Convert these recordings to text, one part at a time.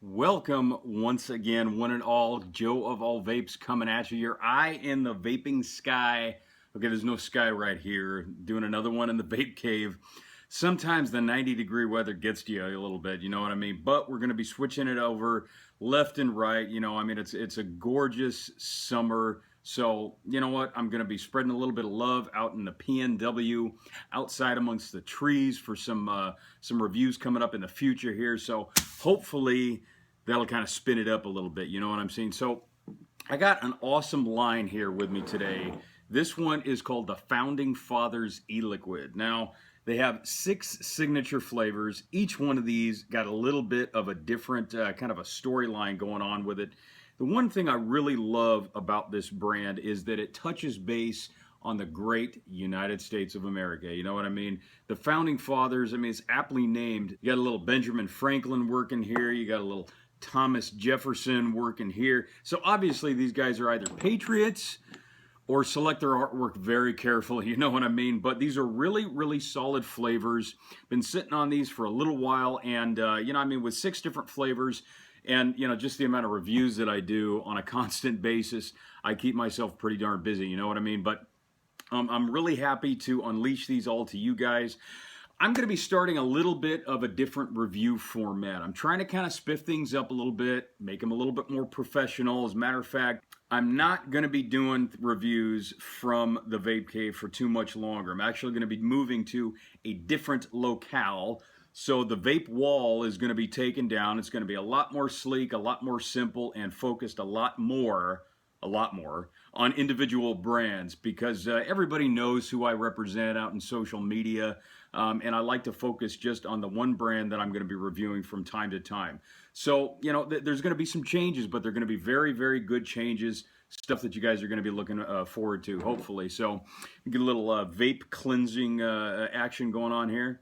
Welcome once again, one and all. Joe of all vapes coming at you. Your eye in the vaping sky. Okay, there's no sky right here. Doing another one in the vape cave. Sometimes the 90-degree weather gets to you a little bit, you know what I mean? But we're going to be switching it over left and right. It's a gorgeous summer. So, you know what? I'm going to be spreading a little bit of love out in the PNW, outside amongst the trees for some reviews coming up in the future here. So hopefully that'll kind of spin it up a little bit. You know what I'm saying? So I got an awesome line here with me today. This one is called the Founding Fathers e-liquid. Now, they have 6 signature flavors. Each one of these got a little bit of a different kind of a storyline going on with it. The one thing I really love about this brand is that it touches base on the great United States of America. You know what I mean? The Founding Fathers, it's aptly named. You got a little Benjamin Franklin working here. You got a little Thomas Jefferson working here. So obviously these guys are either patriots or select their artwork very carefully, you know what I mean? But these are really, really solid flavors. Been sitting on these for a little while, and with 6 different flavors, and just the amount of reviews that I do on a constant basis, I keep myself pretty darn busy, you know what I mean? But I'm really happy to unleash these all to you guys. I'm going to be starting a little bit of a different review format. I'm trying to kind of spiff things up a little bit, make them a little bit more professional. As a matter of fact, I'm not going to be doing reviews from the Vape Cave for too much longer. I'm actually going to be moving to a different locale. So the vape wall is going to be taken down. It's going to be a lot more sleek, a lot more simple, and focused a lot more on individual brands, because everybody knows who I represent out in social media, and I like to focus just on the one brand that I'm going to be reviewing from time to time. So, there's going to be some changes, but they're going to be very, very good changes, stuff that you guys are going to be looking forward to, hopefully. So, get a little vape cleansing action going on here.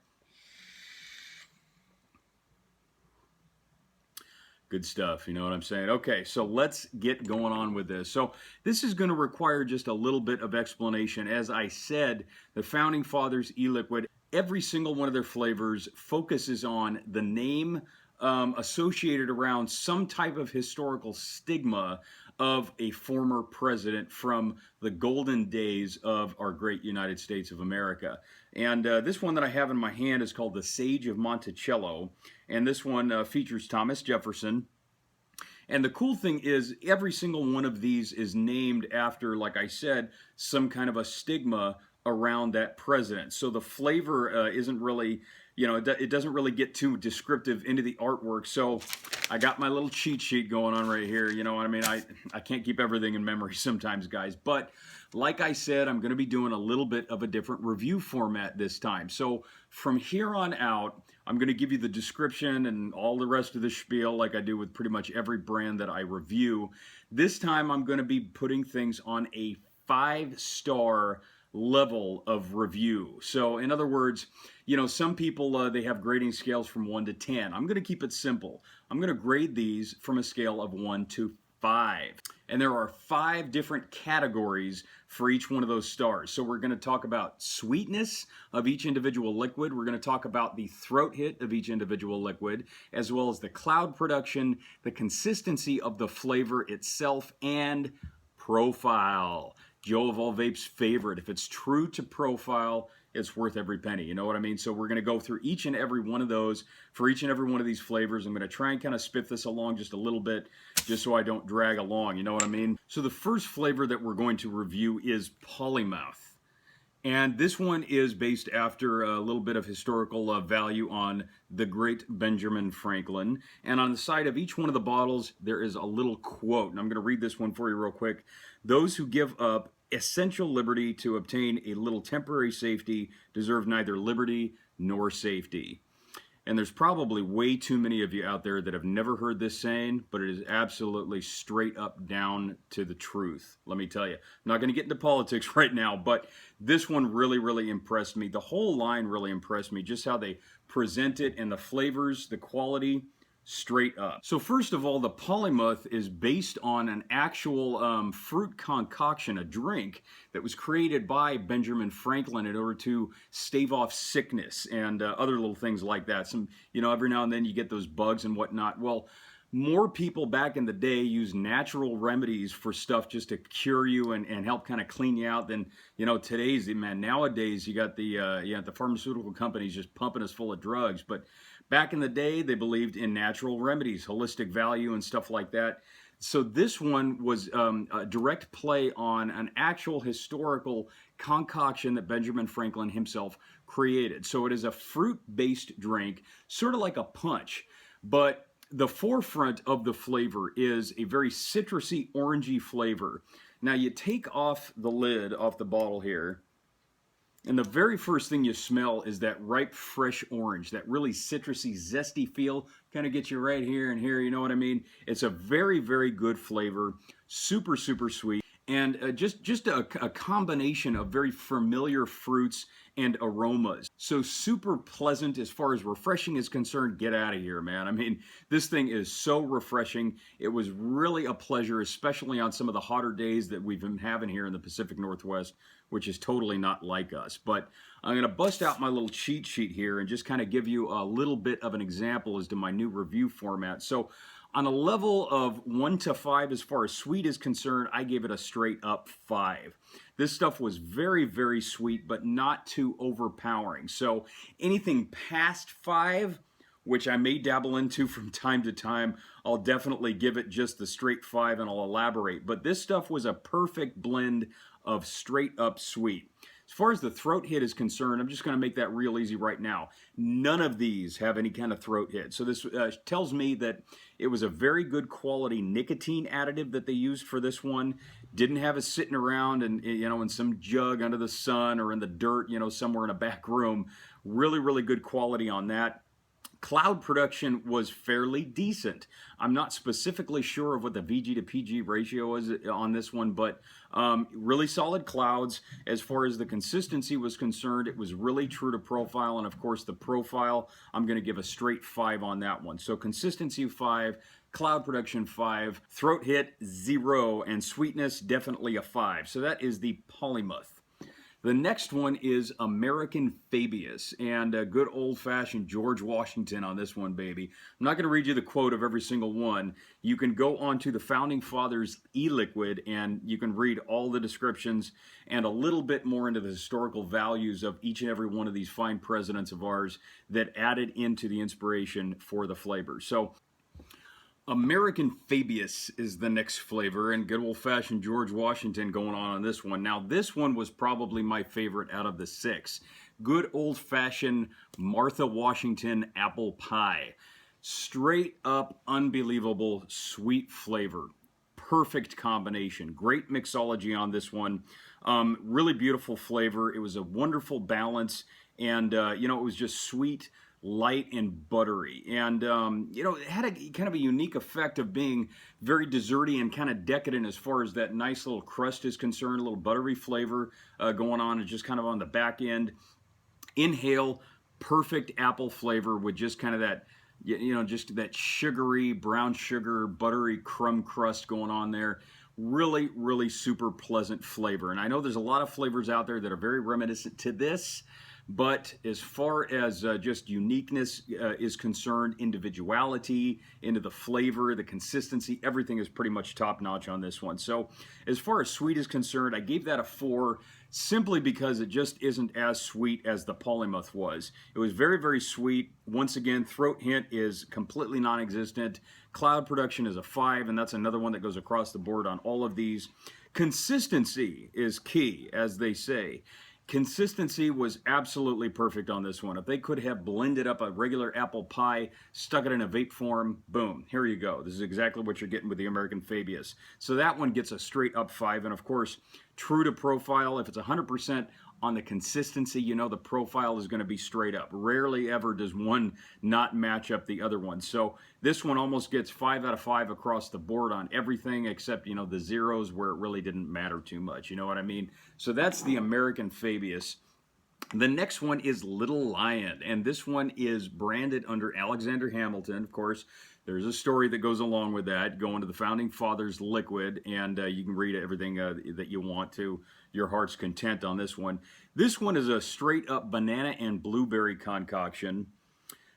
Good stuff, you know what I'm saying? Okay, so let's get going on with this. So this is going to require just a little bit of explanation. As I said, the Founding Fathers e-liquid, every single one of their flavors focuses on the name associated around some type of historical stigma of a former president from the golden days of our great United States of America. And this one that I have in my hand is called the Sage of Monticello. And this one features Thomas Jefferson. And the cool thing is every single one of these is named after, like I said, some kind of a stigma around that president. So the flavor isn't really, it doesn't really get too descriptive into the artwork. So I got my little cheat sheet going on right here. You know what I mean? I can't keep everything in memory sometimes, guys. But like I said, I'm going to be doing a little bit of a different review format this time. So from here on out, I'm going to give you the description and all the rest of the spiel like I do with pretty much every brand that I review. This time I'm going to be putting things on a 5-star level of review. So in other words, some people, they have grading scales from 1 to 10. I'm going to keep it simple. I'm going to grade these from a scale of 1 to 5. And there are 5 different categories for each one of those stars. So we're going to talk about sweetness of each individual liquid. We're going to talk about the throat hit of each individual liquid, as well as the cloud production, the consistency of the flavor itself, and profile. Joe of all vapes' favorite. If it's true to profile, it's worth every penny. You know what I mean? So we're going to go through each and every one of those for each and every one of these flavors. I'm going to try and kind of spiff this along just a little bit, just so I don't drag along. You know what I mean? So the first flavor that we're going to review is Polymouth. And this one is based after a little bit of historical value on the great Benjamin Franklin. And on the side of each one of the bottles, there is a little quote. And I'm going to read this one for you real quick. Those who give up essential liberty to obtain a little temporary safety deserve neither liberty nor safety. And there's probably way too many of you out there that have never heard this saying, but it is absolutely straight up down to the truth. Let me tell you, I'm not going to get into politics right now, but this one really, really impressed me. The whole line really impressed me, just how they present it and the flavors, the quality, straight up. So first of all, the Polymouth is based on an actual fruit concoction, a drink that was created by Benjamin Franklin in order to stave off sickness and other little things like that. Some, every now and then you get those bugs and whatnot. Well, more people back in the day used natural remedies for stuff just to cure you and help kind of clean you out than, today's, man. Nowadays you got the pharmaceutical companies just pumping us full of drugs. But back in the day, they believed in natural remedies, holistic value, and stuff like that. So this one was a direct play on an actual historical concoction that Benjamin Franklin himself created. So it is a fruit-based drink, sort of like a punch, but the forefront of the flavor is a very citrusy, orangey flavor. Now you take off the lid off the bottle here, and the very first thing you smell is that ripe, fresh orange, that really citrusy, zesty feel. Kind of gets you right here and here, you know what I mean? It's a very, very good flavor, super, super sweet, and just a combination of very familiar fruits and aromas. So super pleasant as far as refreshing is concerned. Get out of here, man. I mean, this thing is so refreshing. It was really a pleasure, especially on some of the hotter days that we've been having here in the Pacific Northwest, which is totally not like us. But I'm going to bust out my little cheat sheet here and just kind of give you a little bit of an example as to my new review format. So on a level of 1 to 5 as far as sweet is concerned, I gave it a straight up 5. This stuff was very, very sweet, but not too overpowering. So anything past 5, which I may dabble into from time to time, I'll definitely give it just the straight 5 and I'll elaborate. But this stuff was a perfect blend of straight up sweet. As far as the throat hit is concerned, I'm just going to make that real easy right now. None of these have any kind of throat hit. So this tells me that it was a very good quality nicotine additive that they used for this one. Didn't have it sitting around and, in some jug under the sun or in the dirt, somewhere in a back room. Really, really good quality on that. Cloud production was fairly decent. I'm not specifically sure of what the VG to PG ratio is on this one, but really solid clouds. As far as the consistency was concerned, it was really true to profile, and of course the profile, I'm going to give a straight 5 on that one. So consistency 5, cloud production 5, throat hit 0, and sweetness definitely a 5. So that is the Polymuth. The next one is American Fabius, and a good old-fashioned George Washington on this one, baby. I'm not going to read you the quote of every single one. You can go onto the Founding Fathers e-liquid, and you can read all the descriptions and a little bit more into the historical values of each and every one of these fine presidents of ours that added into the inspiration for the flavor. So American Fabius is the next flavor, and good old-fashioned George Washington going on this one. Now, this one was probably my favorite out of the 6. Good old-fashioned Martha Washington apple pie. Straight up unbelievable sweet flavor. Perfect combination. Great mixology on this one. Really beautiful flavor. It was a wonderful balance, and, it was just sweet, light, and buttery, and it had a kind of a unique effect of being very desserty and kind of decadent as far as that nice little crust is concerned, a little buttery flavor going on, and just kind of on the back end. Inhale, perfect apple flavor with just kind of that, just that sugary, brown sugar, buttery crumb crust going on there. Really, really super pleasant flavor, and I know there's a lot of flavors out there that are very reminiscent to this. But as far as just uniqueness is concerned, individuality, into the flavor, the consistency, everything is pretty much top-notch on this one. So as far as sweet is concerned, I gave that a 4 simply because it just isn't as sweet as the Polymuth was. It was very, very sweet. Once again, throat hint is completely non-existent. Cloud production is a 5, and that's another one that goes across the board on all of these. Consistency is key, as they say. Consistency was absolutely perfect on this one. If they could have blended up a regular apple pie, stuck it in a vape form, boom, here you go. This is exactly what you're getting with the American Fabius. So that one gets a straight up 5. And of course, true to profile, if it's 100% on the consistency, the profile is going to be straight up. Rarely ever does one not match up the other one. So this one almost gets 5 out of 5 across the board on everything except, the zeros where it really didn't matter too much. You know what I mean? So that's the American Fabius. The next one is Little Lion, and this one is branded under Alexander Hamilton. Of course, there's a story that goes along with that, going to the Founding Fathers liquid, and you can read everything that you want to your heart's content on this one. This one is a straight up banana and blueberry concoction.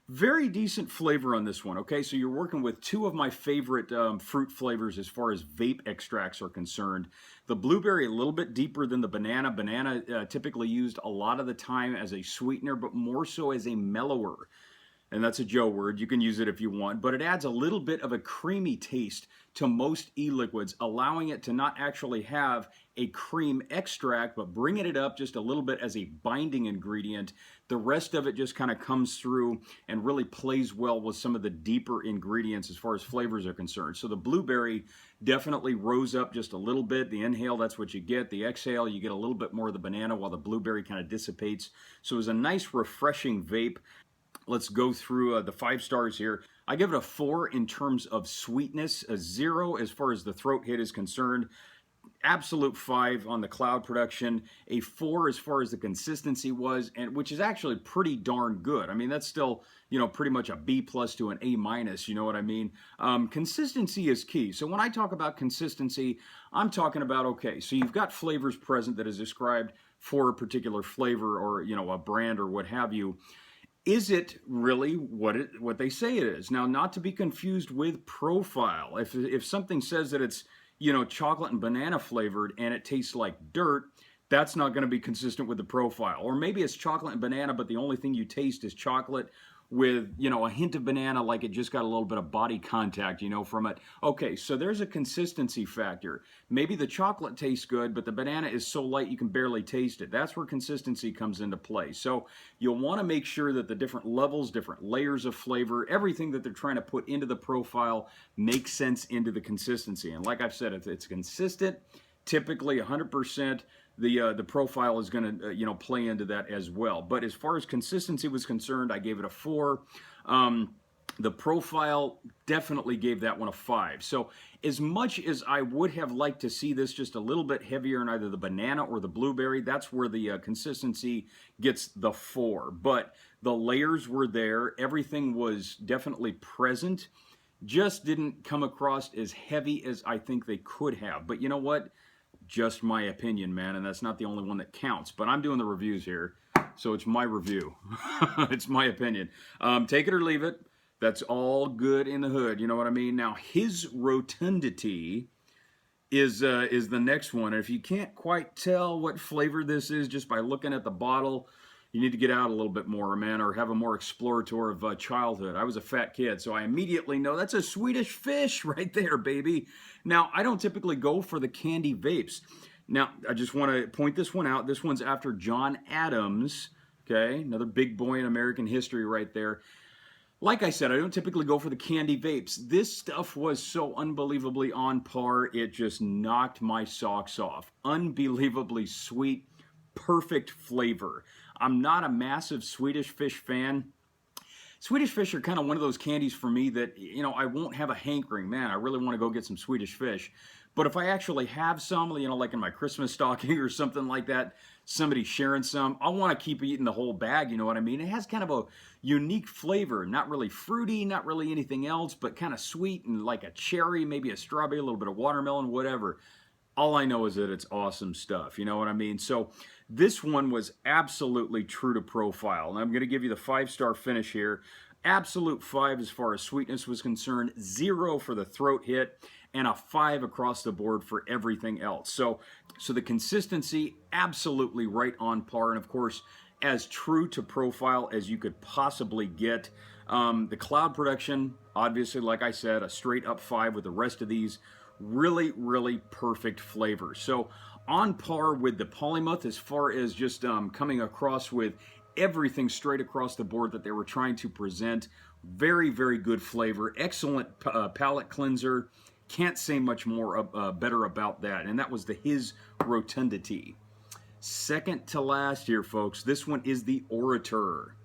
Very decent flavor on this one. Okay, so you're working with two of my favorite fruit flavors as far as vape extracts are concerned. The blueberry a little bit deeper than the banana. Banana typically used a lot of the time as a sweetener, but more so as a mellower. And that's a Joe word. You can use it if you want, but it adds a little bit of a creamy taste to most e-liquids, allowing it to not actually have a cream extract, but bringing it up just a little bit as a binding ingredient. The rest of it just kind of comes through and really plays well with some of the deeper ingredients as far as flavors are concerned. So the blueberry definitely rose up just a little bit. The inhale, that's what you get. The exhale, you get a little bit more of the banana while the blueberry kind of dissipates. So it was a nice, refreshing vape. Let's go through the 5 stars here. I give it a 4 in terms of sweetness, a 0 as far as the throat hit is concerned, absolute 5 on the cloud production, a 4 as far as the consistency was, and which is actually pretty darn good. I mean, that's still, you know, pretty much a B plus to an A minus, you know what I mean? Consistency is key. So when I talk about consistency, I'm talking about, okay, so you've got flavors present that is described for a particular flavor or, you know, a brand or what have you. Is it really what they say it is? Now, not to be confused with profile. If something says that it's, you know, chocolate and banana flavored and it tastes like dirt, that's not going to be consistent with the profile. Or maybe it's chocolate and banana, but the only thing you taste is chocolate with, you know, a hint of banana, like it just got a little bit of body contact, you know, from it. Okay, so there's a consistency factor. Maybe the chocolate tastes good, but the banana is so light you can barely taste it. That's where consistency comes into play. So you'll want to make sure that the different levels, different layers of flavor, everything that they're trying to put into the profile makes sense into the consistency. And like I've said, if it's consistent, typically 100%, the profile is going to you know, play into that as well. But as far as consistency was concerned, I gave it a 4. The profile definitely gave that one a 5. So as much as I would have liked to see this just a little bit heavier in either the banana or the blueberry, that's where the consistency gets the 4. But the layers were there. Everything was definitely present. Just didn't come across as heavy as I think they could have. But you know what? Just my opinion, man, and that's not the only one that counts. But I'm doing the reviews here, so it's my review. It's my opinion. Take it or leave it. That's all good in the hood. You know what I mean? Now, his Rotundity is the next one. And if you can't quite tell what flavor this is just by looking at the bottle, you need to get out a little bit more, man, or have a more exploratory of childhood. I was a fat kid, so I immediately know that's a Swedish fish right there, baby. Now, I don't typically go for the candy vapes. Now, I just want to point this one out. This one's after John Adams, okay? Another big boy in American history right there. Like I said, I don't typically go for the candy vapes. This stuff was so unbelievably on par, it just knocked my socks off. Unbelievably sweet, perfect flavor. I'm not a massive Swedish fish fan. Swedish fish are kind of one of those candies for me that, you know, I won't have a hankering. Man, I really want to go get some Swedish fish. But if I actually have some, you know, like in my Christmas stocking or something like that, somebody sharing some, I want to keep eating the whole bag, you know what I mean? It has kind of a unique flavor, not really fruity, not really anything else, but kind of sweet and like a cherry, maybe a strawberry, a little bit of watermelon, whatever. All I know is that it's awesome stuff, you know what I mean? So this one was absolutely true to profile. And I'm going to give you the 5-star finish here. Absolute 5 as far as sweetness was concerned, 0 for the throat hit, and a 5 across the board for everything else. So the consistency, absolutely right on par. And of course, as true to profile as you could possibly get. The cloud production, obviously, like I said, a straight up 5 with the rest of these. Really, really perfect flavor. So on par with the Polymuth as far as just coming across with everything straight across the board that they were trying to present. Very, very good flavor. Excellent palate cleanser. Can't say much more better about that. And that was his Rotundity. Second to last here, folks. This one is the Orator.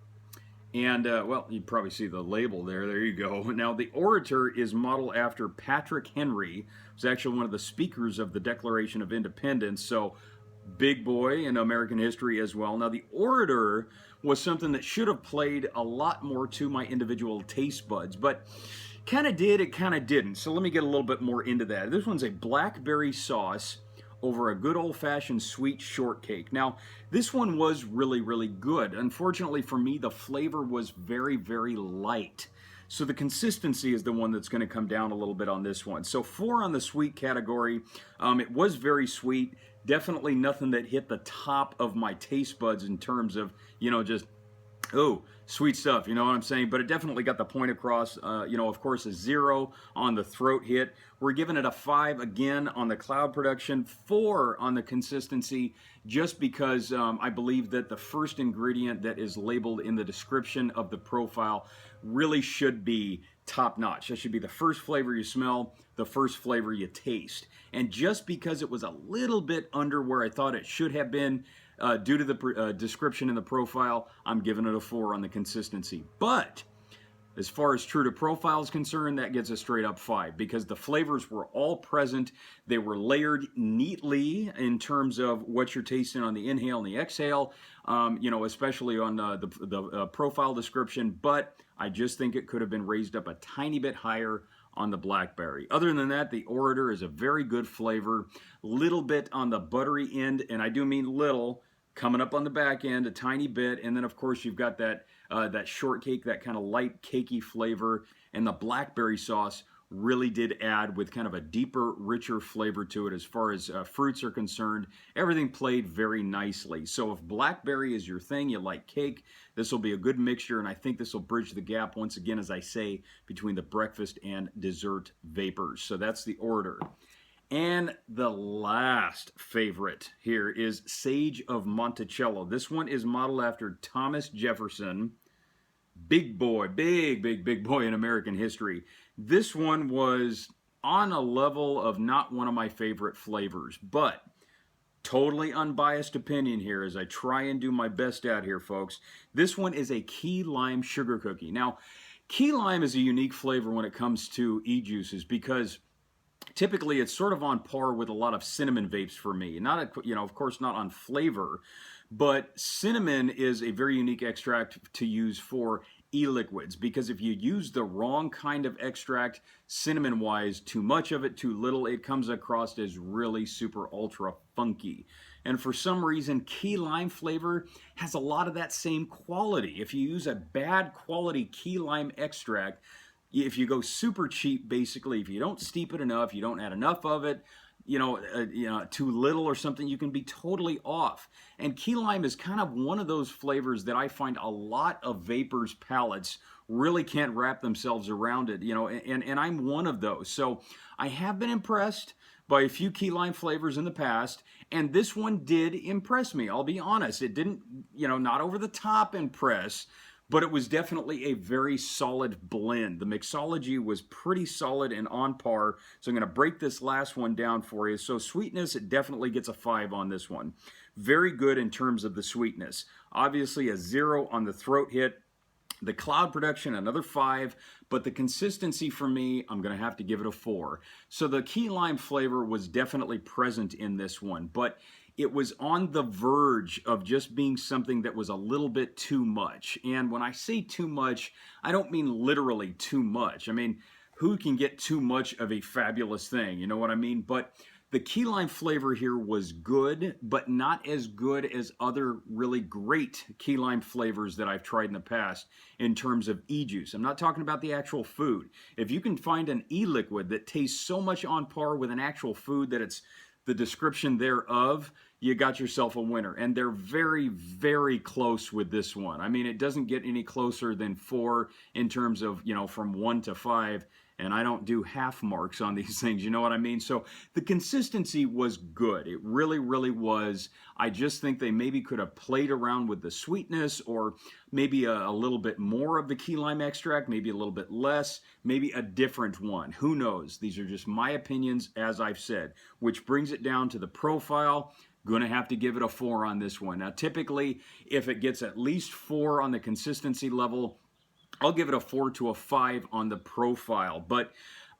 And, well, you probably see the label there. There you go. Now, the Orator is modeled after Patrick Henry, who's actually one of the speakers of the Declaration of Independence. So, big boy in American history as well. Now, the Orator was something that should have played a lot more to my individual taste buds, but kind of did, it kind of didn't. So, let me get a little bit more into that. This one's a blackberry sauce over a good old-fashioned sweet shortcake. Now, this one was really, really good. Unfortunately for me, the flavor was very, very light. So the consistency is the one that's going to come down a little bit on this one. So 4 on the sweet category. It was very sweet. Definitely nothing that hit the top of my taste buds in terms of, just oh, sweet stuff, you know what I'm saying? But it definitely got the point across. Of course, a 0 on the throat hit. We're giving it a 5 again on the cloud production, 4 on the consistency, just because I believe that the first ingredient that is labeled in the description of the profile really should be top notch. That should be the first flavor you smell, the first flavor you taste. And just because it was a little bit under where I thought it should have been, due to the description in the profile, I'm giving it a 4 on the consistency. But as far as true to profile is concerned, that gets a straight up 5 because the flavors were all present. They were layered neatly in terms of what you're tasting on the inhale and the exhale, especially on the profile description. But I just think it could have been raised up a tiny bit higher on the blackberry. Other than that, the Orator is a very good flavor. Little bit on the buttery end, and I do mean little, coming up on the back end a tiny bit, and then of course you've got that shortcake, that kind of light cakey flavor, and the blackberry sauce really did add with kind of a deeper, richer flavor to it as far as fruits are concerned. Everything played very nicely. So if blackberry is your thing, you like cake, this will be a good mixture, and I think this will bridge the gap, once again, as I say, between the breakfast and dessert vapors. So that's the Orator. And the last favorite here is Sage of Monticello. This one is modeled after Thomas Jefferson. Big boy, big boy in American history. This one was on a level of not one of my favorite flavors, but totally unbiased opinion here as I try and do my best out here, folks. This one is a key lime sugar cookie. Now, key lime is a unique flavor when it comes to e-juices because typically it's sort of on par with a lot of cinnamon vapes for me. Not, of course, not on flavor, but cinnamon is a very unique extract to use for e-liquids because if you use the wrong kind of extract, cinnamon-wise, too much of it, too little, it comes across as really super ultra funky. And for some reason, key lime flavor has a lot of that same quality. If you use a bad quality key lime extract, if you go super cheap, basically, if you don't steep it enough, you don't add enough of it, too little or something, you can be totally off. And key lime is kind of one of those flavors that I find a lot of vapors' palates really can't wrap themselves around it, and I'm one of those. So I have been impressed by a few key lime flavors in the past, and this one did impress me. I'll be honest, it didn't, not over the top impress, but it was definitely a very solid blend. The mixology was pretty solid and on par. So I'm going to break this last one down for you. So sweetness, it definitely gets a 5 on this one. Very good in terms of the sweetness. Obviously a 0 on the throat hit. The cloud production, another 5, but the consistency for me, I'm going to have to give it a 4. So the key lime flavor was definitely present in this one, but it was on the verge of just being something that was a little bit too much. And when I say too much, I don't mean literally too much. I mean, who can get too much of a fabulous thing? You know what I mean? But the key lime flavor here was good, but not as good as other really great key lime flavors that I've tried in the past in terms of e-juice. I'm not talking about the actual food. If you can find an e-liquid that tastes so much on par with an actual food that it's the description thereof, you got yourself a winner. And they're very, very close with this one. I mean, it doesn't get any closer than 4 in terms of, from 1 to 5. And I don't do half marks on these things, you know what I mean? So the consistency was good. It really, really was. I just think they maybe could have played around with the sweetness or maybe a little bit more of the key lime extract, maybe a little bit less, maybe a different one. Who knows? These are just my opinions, as I've said, which brings it down to the profile. Going to have to give it a 4 on this one. Now, typically, if it gets at least 4 on the consistency level, I'll give it a 4 to a 5 on the profile. But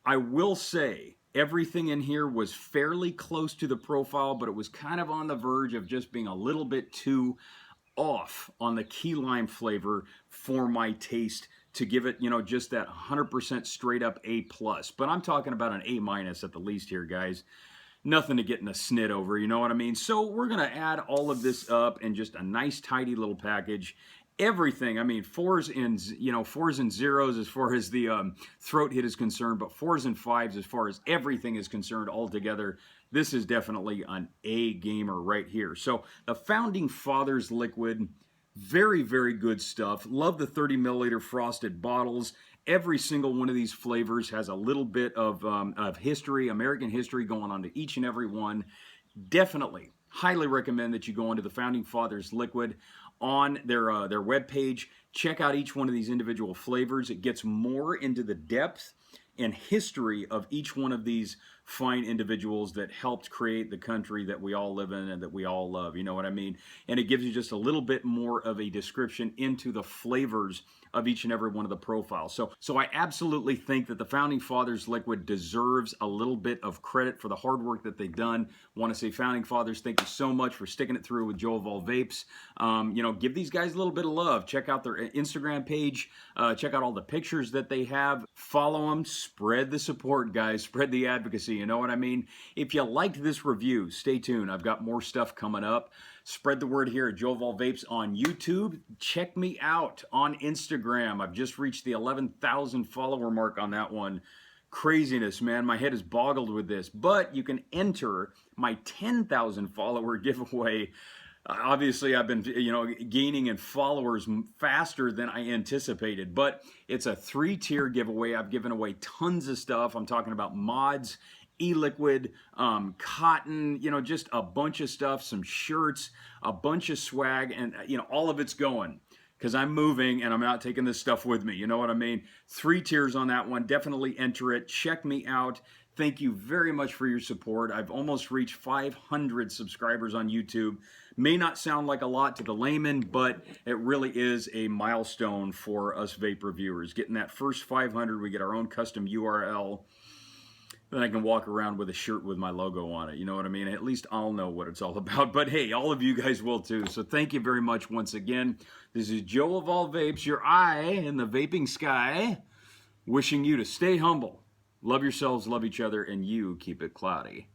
I will say everything in here was fairly close to the profile, but it was kind of on the verge of just being a little bit too off on the key lime flavor for my taste to give it, just that 100% straight up A+. But I'm talking about an A- at the least here, guys. nothing to get in a snit over, you know what I mean? So we're going to add all of this up in just a nice, tidy little package. Everything, I mean, fours and zeros as far as the throat hit is concerned, but fours and fives as far as everything is concerned altogether. This is definitely an A gamer right here. So the Founding Fathers liquid, very, very good stuff. Love the 30 milliliter frosted bottles. Every single one of these flavors has a little bit of history, American history going on to each and every one. Definitely, highly recommend that you go onto the Founding Fathers liquid on their webpage. Check out each one of these individual flavors. It gets more into the depth and history of each one of these fine individuals that helped create the country that we all live in and that we all love, you know what I mean? And it gives you just a little bit more of a description into the flavors of each and every one of the profiles. So I absolutely think that the Founding Fathers liquid deserves a little bit of credit for the hard work that they've done. Want to say, Founding Fathers, thank you so much for sticking it through with Joe of All Vapes. You know, give these guys a little bit of love. Check out their Instagram page. Check out all the pictures that they have. Follow them. Spread the support, guys. Spread the advocacy. You know what I mean? If you liked this review, stay tuned. I've got more stuff coming up. Spread the word here at Joe of All Vapes on YouTube. Check me out on Instagram. I've just reached the 11,000 follower mark on that one. Craziness, man. My head is boggled with this. But you can enter my 10,000 follower giveaway. Obviously, I've been, gaining in followers faster than I anticipated, but it's a 3-tier giveaway. I've given away tons of stuff. I'm talking about mods, e-liquid, cotton, just a bunch of stuff, some shirts, a bunch of swag, and, all of it's going because I'm moving and I'm not taking this stuff with me. You know what I mean? 3 tiers on that one. Definitely enter it. Check me out. Thank you very much for your support. I've almost reached 500 subscribers on YouTube. May not sound like a lot to the layman, but it really is a milestone for us vape reviewers. Getting that first 500, we get our own custom URL. Then I can walk around with a shirt with my logo on it. You know what I mean? At least I'll know what it's all about. But hey, all of you guys will too. So thank you very much once again. This is Joe of All Vapes, your eye in the vaping sky, wishing you to stay humble, love yourselves, love each other, and you keep it cloudy.